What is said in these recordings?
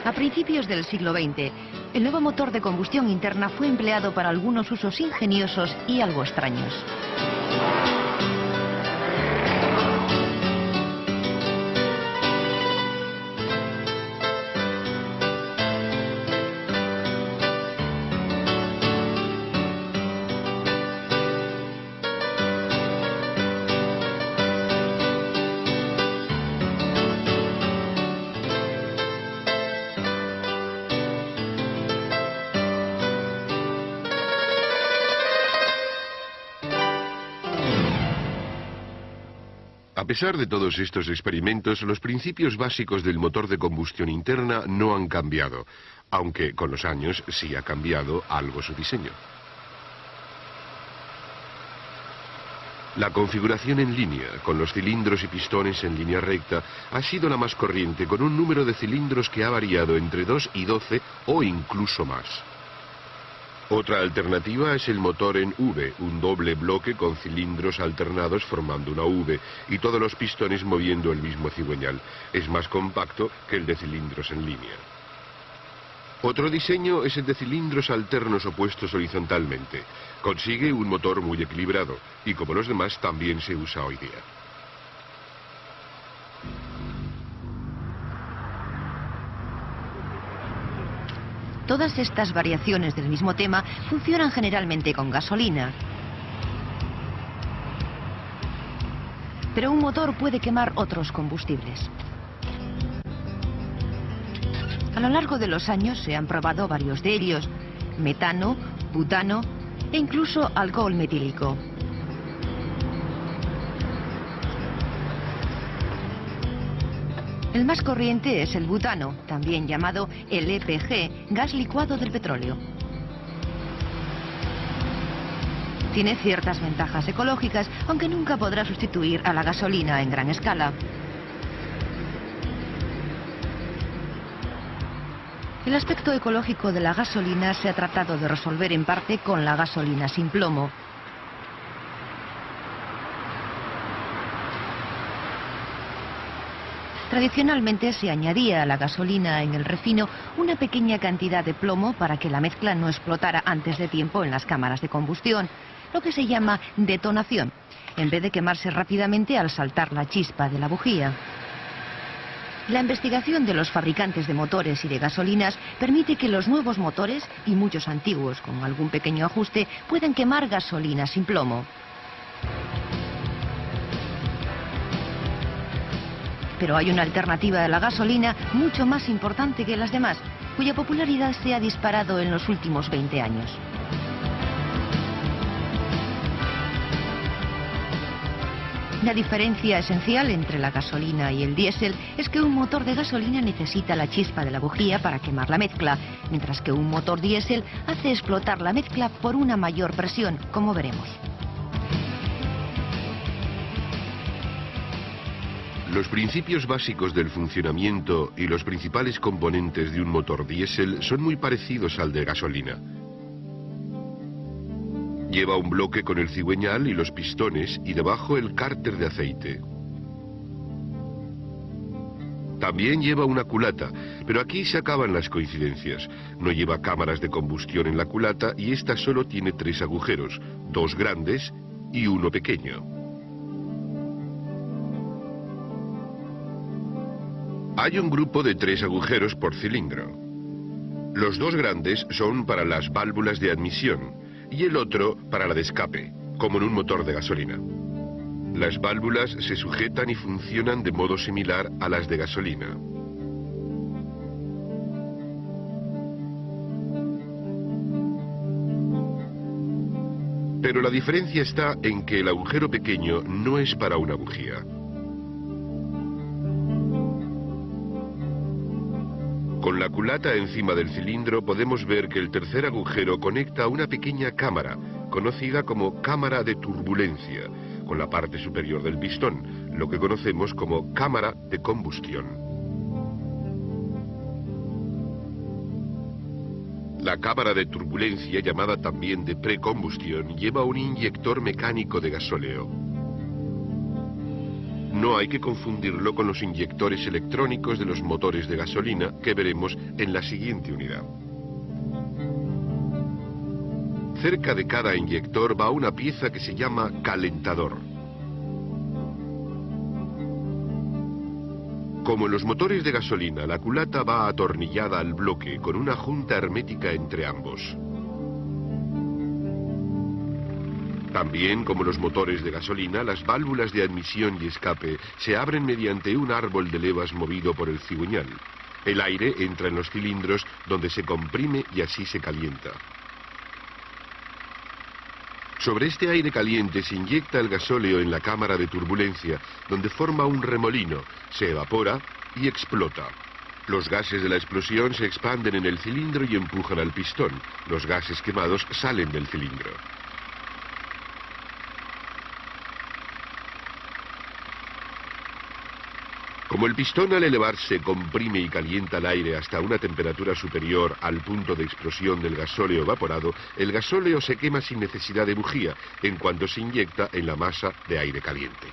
A principios del siglo XX, el nuevo motor de combustión interna fue empleado para algunos usos ingeniosos y algo extraños. A pesar de todos estos experimentos, los principios básicos del motor de combustión interna no han cambiado, aunque con los años sí ha cambiado algo su diseño. La configuración en línea, con los cilindros y pistones en línea recta, ha sido la más corriente, con un número de cilindros que ha variado entre 2 y 12 o incluso más. Otra alternativa es el motor en V, un doble bloque con cilindros alternados formando una V y todos los pistones moviendo el mismo cigüeñal. Es más compacto que el de cilindros en línea. Otro diseño es el de cilindros alternos opuestos horizontalmente. Consigue un motor muy equilibrado y, como los demás, también se usa hoy día. Todas estas variaciones del mismo tema funcionan generalmente con gasolina. Pero un motor puede quemar otros combustibles. A lo largo de los años se han probado varios de ellos: metano, butano e incluso alcohol metílico. El más corriente es el butano, también llamado LPG, gas licuado del petróleo. Tiene ciertas ventajas ecológicas, aunque nunca podrá sustituir a la gasolina en gran escala. El aspecto ecológico de la gasolina se ha tratado de resolver en parte con la gasolina sin plomo. Tradicionalmente se añadía a la gasolina en el refino una pequeña cantidad de plomo para que la mezcla no explotara antes de tiempo en las cámaras de combustión, lo que se llama detonación, en vez de quemarse rápidamente al saltar la chispa de la bujía. La investigación de los fabricantes de motores y de gasolinas permite que los nuevos motores, y muchos antiguos con algún pequeño ajuste, puedan quemar gasolina sin plomo. Pero hay una alternativa a la gasolina mucho más importante que las demás, cuya popularidad se ha disparado en los últimos 20 años. La diferencia esencial entre la gasolina y el diésel es que un motor de gasolina necesita la chispa de la bujía para quemar la mezcla, mientras que un motor diésel hace explotar la mezcla por una mayor presión, como veremos. Los principios básicos del funcionamiento y los principales componentes de un motor diésel son muy parecidos al de gasolina. Lleva un bloque con el cigüeñal y los pistones y debajo el cárter de aceite. También lleva una culata, pero aquí se acaban las coincidencias. No lleva cámaras de combustión en la culata y esta solo tiene 3 agujeros, 2 grandes y 1 pequeño. Hay un grupo de 3 agujeros por cilindro. Los 2 grandes son para las válvulas de admisión y el otro para la de escape, como en un motor de gasolina. Las válvulas se sujetan y funcionan de modo similar a las de gasolina. Pero la diferencia está en que el agujero pequeño no es para una bujía. Con la culata encima del cilindro podemos ver que el tercer agujero conecta a una pequeña cámara, conocida como cámara de turbulencia, con la parte superior del pistón, lo que conocemos como cámara de combustión. La cámara de turbulencia, llamada también de precombustión, lleva un inyector mecánico de gasóleo. No hay que confundirlo con los inyectores electrónicos de los motores de gasolina que veremos en la siguiente unidad. Cerca de cada inyector va una pieza que se llama calentador. Como en los motores de gasolina, la culata va atornillada al bloque con una junta hermética entre ambos. También, como los motores de gasolina, las válvulas de admisión y escape se abren mediante un árbol de levas movido por el cigüeñal. El aire entra en los cilindros donde se comprime y así se calienta. Sobre este aire caliente se inyecta el gasóleo en la cámara de turbulencia, donde forma un remolino, se evapora y explota. Los gases de la explosión se expanden en el cilindro y empujan al pistón. Los gases quemados salen del cilindro. Como el pistón al elevarse comprime y calienta el aire hasta una temperatura superior al punto de explosión del gasóleo evaporado, el gasóleo se quema sin necesidad de bujía, en cuanto se inyecta en la masa de aire caliente.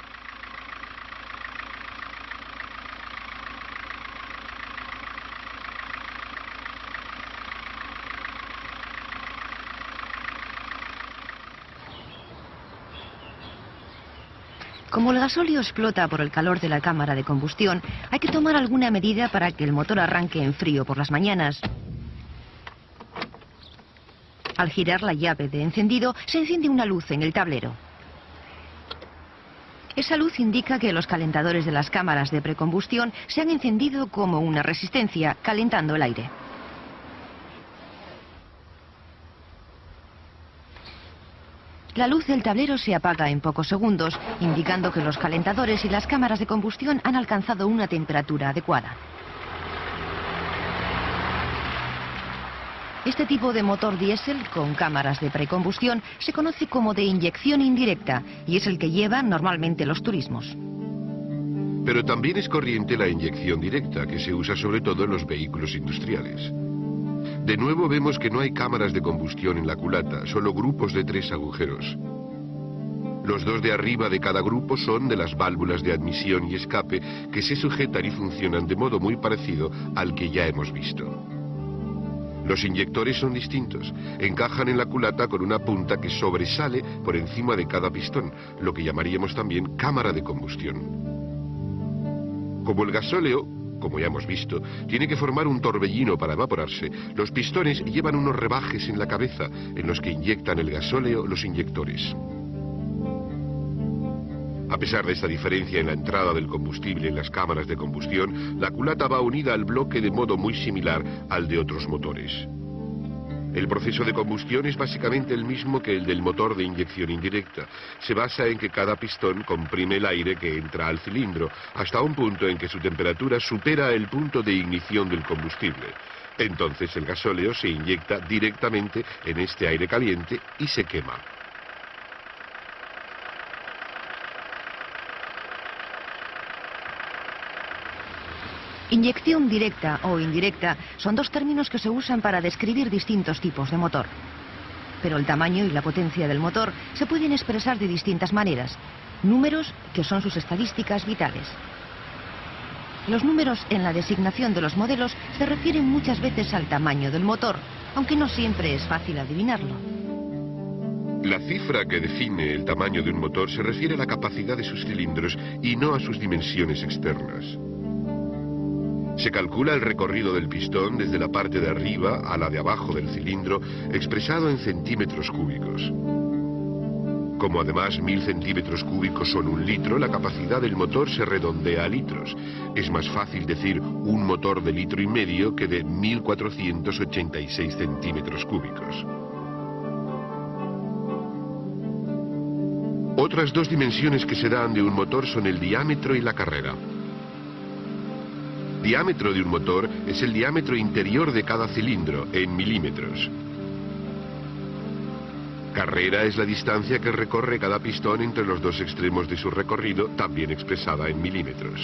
Como el gasóleo explota por el calor de la cámara de combustión, hay que tomar alguna medida para que el motor arranque en frío por las mañanas. Al girar la llave de encendido, se enciende una luz en el tablero. Esa luz indica que los calentadores de las cámaras de precombustión se han encendido como una resistencia, calentando el aire. La luz del tablero se apaga en pocos segundos, indicando que los calentadores y las cámaras de combustión han alcanzado una temperatura adecuada. Este tipo de motor diésel con cámaras de precombustión se conoce como de inyección indirecta y es el que llevan normalmente los turismos. Pero también es corriente la inyección directa, que se usa sobre todo en los vehículos industriales. De nuevo vemos que no hay cámaras de combustión en la culata, solo grupos de 3 agujeros. Los 2 de arriba de cada grupo son de las válvulas de admisión y escape que se sujetan y funcionan de modo muy parecido al que ya hemos visto. Los inyectores son distintos, encajan en la culata con una punta que sobresale por encima de cada pistón, lo que llamaríamos también cámara de combustión. Como el gasóleo, como ya hemos visto, tiene que formar un torbellino para evaporarse, los pistones llevan unos rebajes en la cabeza en los que inyectan el gasóleo los inyectores. A pesar de esta diferencia en la entrada del combustible en las cámaras de combustión, la culata va unida al bloque de modo muy similar al de otros motores. El proceso de combustión es básicamente el mismo que el del motor de inyección indirecta. Se basa en que cada pistón comprime el aire que entra al cilindro hasta un punto en que su temperatura supera el punto de ignición del combustible. Entonces el gasóleo se inyecta directamente en este aire caliente y se quema. Inyección directa o indirecta son 2 términos que se usan para describir distintos tipos de motor. Pero el tamaño y la potencia del motor se pueden expresar de distintas maneras. Números, que son sus estadísticas vitales. Los números en la designación de los modelos se refieren muchas veces al tamaño del motor, aunque no siempre es fácil adivinarlo. La cifra que define el tamaño de un motor se refiere a la capacidad de sus cilindros y no a sus dimensiones externas. Se calcula el recorrido del pistón desde la parte de arriba a la de abajo del cilindro, expresado en centímetros cúbicos. Como además 1000 centímetros cúbicos son 1 litro, la capacidad del motor se redondea a litros. Es más fácil decir un motor de 1,5 litros que de 1486 centímetros cúbicos. Otras dos dimensiones que se dan de un motor son el diámetro y la carrera. Diámetro de un motor es el diámetro interior de cada cilindro, en milímetros. Carrera es la distancia que recorre cada pistón entre los dos extremos de su recorrido, también expresada en milímetros.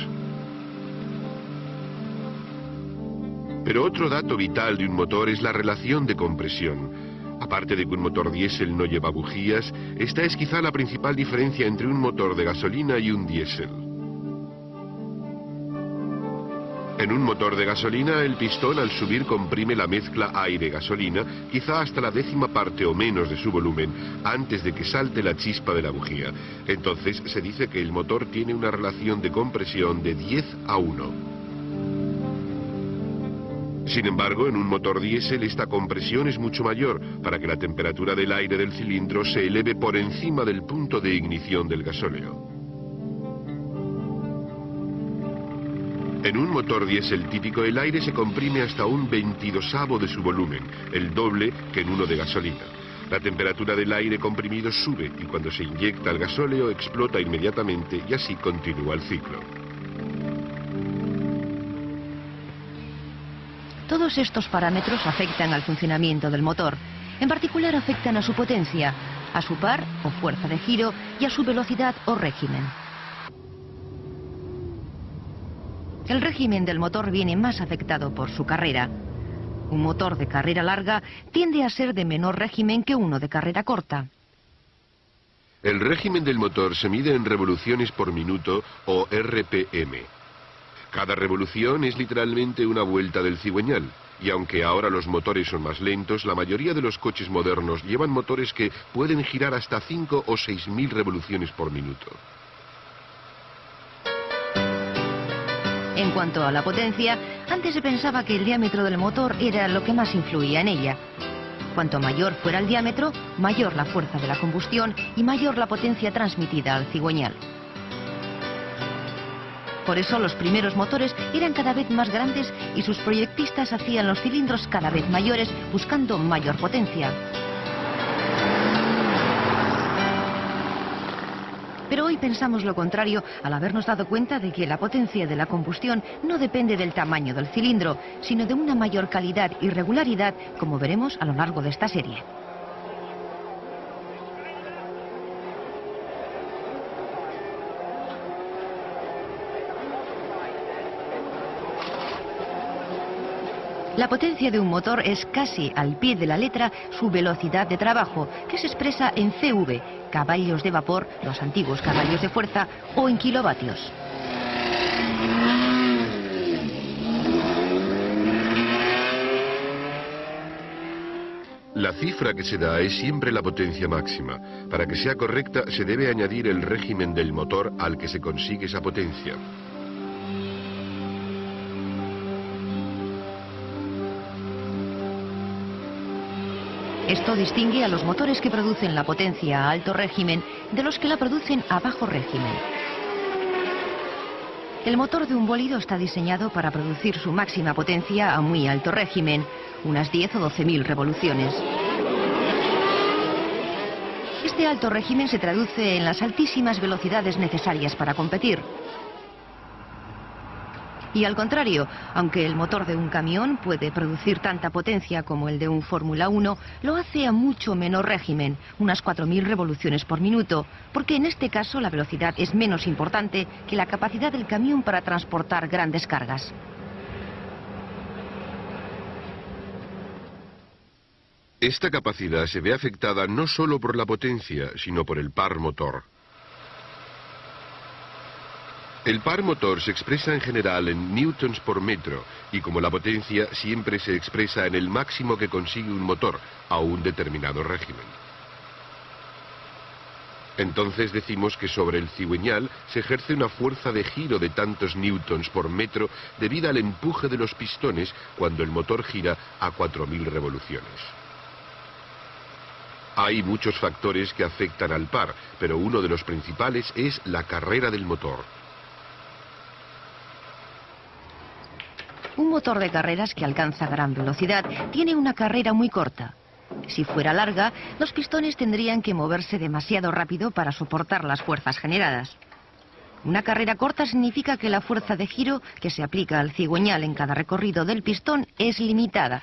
Pero otro dato vital de un motor es la relación de compresión. Aparte de que un motor diésel no lleva bujías, esta es quizá la principal diferencia entre un motor de gasolina y un diésel. En un motor de gasolina, el pistón al subir comprime la mezcla aire-gasolina, quizá hasta la 10ª parte o menos de su volumen, antes de que salte la chispa de la bujía. Entonces se dice que el motor tiene una relación de compresión de 10:1. Sin embargo, en un motor diésel esta compresión es mucho mayor, para que la temperatura del aire del cilindro se eleve por encima del punto de ignición del gasóleo. En un motor diésel típico el aire se comprime hasta un 22avo de su volumen, el doble que en uno de gasolina. La temperatura del aire comprimido sube y cuando se inyecta el gasóleo explota inmediatamente y así continúa el ciclo. Todos estos parámetros afectan al funcionamiento del motor. En particular afectan a su potencia, a su par o fuerza de giro y a su velocidad o régimen. El régimen del motor viene más afectado por su carrera. Un motor de carrera larga tiende a ser de menor régimen que uno de carrera corta. El régimen del motor se mide en revoluciones por minuto o RPM. Cada revolución es literalmente una vuelta del cigüeñal. Y aunque ahora los motores son más lentos, la mayoría de los coches modernos llevan motores que pueden girar hasta 5.000 o 6.000 revoluciones por minuto. En cuanto a la potencia, antes se pensaba que el diámetro del motor era lo que más influía en ella. Cuanto mayor fuera el diámetro, mayor la fuerza de la combustión y mayor la potencia transmitida al cigüeñal. Por eso los primeros motores eran cada vez más grandes y sus proyectistas hacían los cilindros cada vez mayores, buscando mayor potencia. Pero hoy pensamos lo contrario al habernos dado cuenta de que la potencia de la combustión no depende del tamaño del cilindro, sino de una mayor calidad y regularidad, como veremos a lo largo de esta serie. La potencia de un motor es casi al pie de la letra su velocidad de trabajo, que se expresa en CV, caballos de vapor, los antiguos caballos de fuerza, o en kilovatios. La cifra que se da es siempre la potencia máxima. Para que sea correcta se debe añadir el régimen del motor al que se consigue esa potencia. Esto distingue a los motores que producen la potencia a alto régimen de los que la producen a bajo régimen. El motor de un bólido está diseñado para producir su máxima potencia a muy alto régimen, unas 10 o 12.000 revoluciones. Este alto régimen se traduce en las altísimas velocidades necesarias para competir. Y al contrario, aunque el motor de un camión puede producir tanta potencia como el de un Fórmula 1, lo hace a mucho menor régimen, unas 4.000 revoluciones por minuto, porque en este caso la velocidad es menos importante que la capacidad del camión para transportar grandes cargas. Esta capacidad se ve afectada no solo por la potencia, sino por el par motor. El par motor se expresa en general en newtons por metro y como la potencia siempre se expresa en el máximo que consigue un motor a un determinado régimen. Entonces decimos que sobre el cigüeñal se ejerce una fuerza de giro de tantos newtons por metro debido al empuje de los pistones cuando el motor gira a 4.000 revoluciones. Hay muchos factores que afectan al par, pero uno de los principales es la carrera del motor. Un motor de carreras que alcanza gran velocidad tiene una carrera muy corta. Si fuera larga, los pistones tendrían que moverse demasiado rápido para soportar las fuerzas generadas. Una carrera corta significa que la fuerza de giro que se aplica al cigüeñal en cada recorrido del pistón es limitada.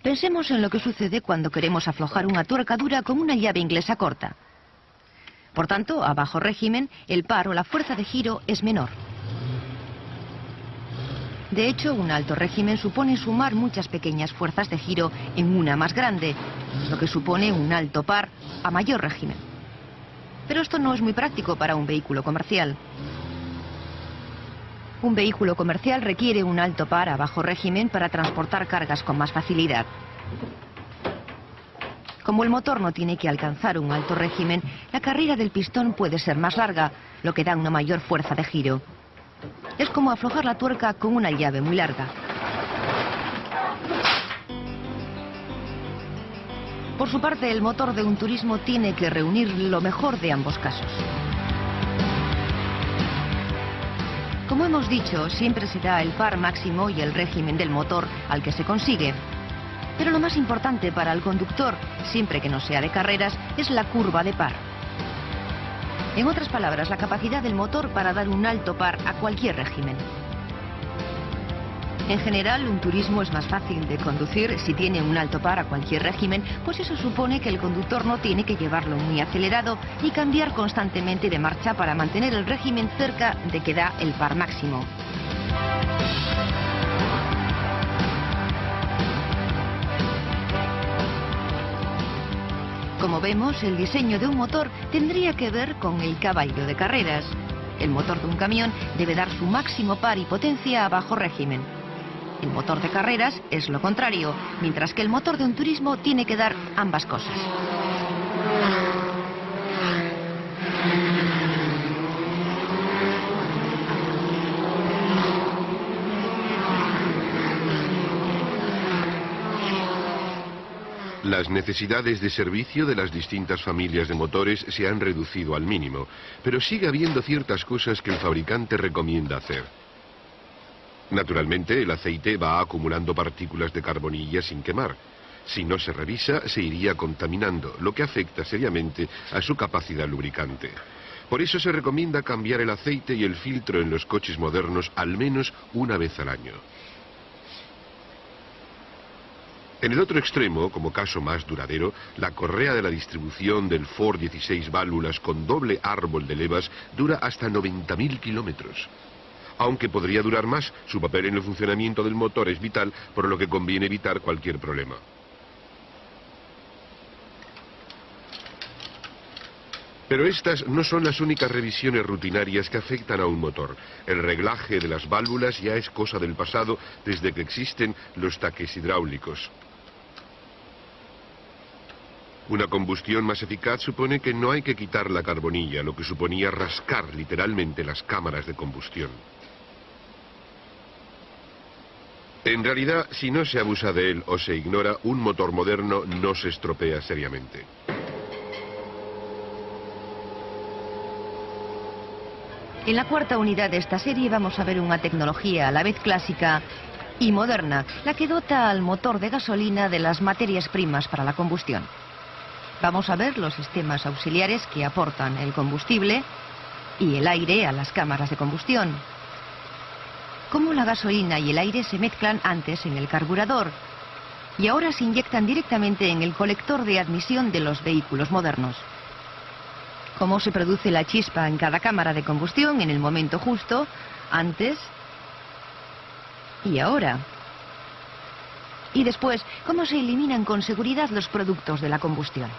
Pensemos en lo que sucede cuando queremos aflojar una tuerca dura con una llave inglesa corta. Por tanto, a bajo régimen, el par o la fuerza de giro es menor. De hecho, un alto régimen supone sumar muchas pequeñas fuerzas de giro en una más grande, lo que supone un alto par a mayor régimen. Pero esto no es muy práctico para un vehículo comercial. Un vehículo comercial requiere un alto par a bajo régimen para transportar cargas con más facilidad. Como el motor no tiene que alcanzar un alto régimen, la carrera del pistón puede ser más larga, lo que da una mayor fuerza de giro. Es como aflojar la tuerca con una llave muy larga. Por su parte, el motor de un turismo tiene que reunir lo mejor de ambos casos. Como hemos dicho, siempre se da el par máximo y el régimen del motor al que se consigue. Pero lo más importante para el conductor, siempre que no sea de carreras, es la curva de par. En otras palabras, la capacidad del motor para dar un alto par a cualquier régimen. En general, un turismo es más fácil de conducir si tiene un alto par a cualquier régimen, pues eso supone que el conductor no tiene que llevarlo muy acelerado y cambiar constantemente de marcha para mantener el régimen cerca de que da el par máximo. Como vemos, el diseño de un motor tendría que ver con el caballo de carreras. El motor de un camión debe dar su máximo par y potencia a bajo régimen. El motor de carreras es lo contrario, mientras que el motor de un turismo tiene que dar ambas cosas. Las necesidades de servicio de las distintas familias de motores se han reducido al mínimo, pero sigue habiendo ciertas cosas que el fabricante recomienda hacer. Naturalmente, el aceite va acumulando partículas de carbonilla sin quemar. Si no se revisa, se iría contaminando, lo que afecta seriamente a su capacidad lubricante. Por eso se recomienda cambiar el aceite y el filtro en los coches modernos al menos una vez al año. En el otro extremo, como caso más duradero, la correa de la distribución del Ford 16 válvulas con doble árbol de levas dura hasta 90.000 kilómetros. Aunque podría durar más, su papel en el funcionamiento del motor es vital, por lo que conviene evitar cualquier problema. Pero estas no son las únicas revisiones rutinarias que afectan a un motor. El reglaje de las válvulas ya es cosa del pasado desde que existen los taques hidráulicos. Una combustión más eficaz supone que no hay que quitar la carbonilla, lo que suponía rascar literalmente las cámaras de combustión. En realidad, si no se abusa de él o se ignora, un motor moderno no se estropea seriamente. En la cuarta unidad de esta serie vamos a ver una tecnología a la vez clásica y moderna, la que dota al motor de gasolina de las materias primas para la combustión. Vamos a ver los sistemas auxiliares que aportan el combustible y el aire a las cámaras de combustión. Cómo la gasolina y el aire se mezclan antes en el carburador y ahora se inyectan directamente en el colector de admisión de los vehículos modernos. Cómo se produce la chispa en cada cámara de combustión en el momento justo, antes y ahora. Y después, cómo se eliminan con seguridad los productos de la combustión.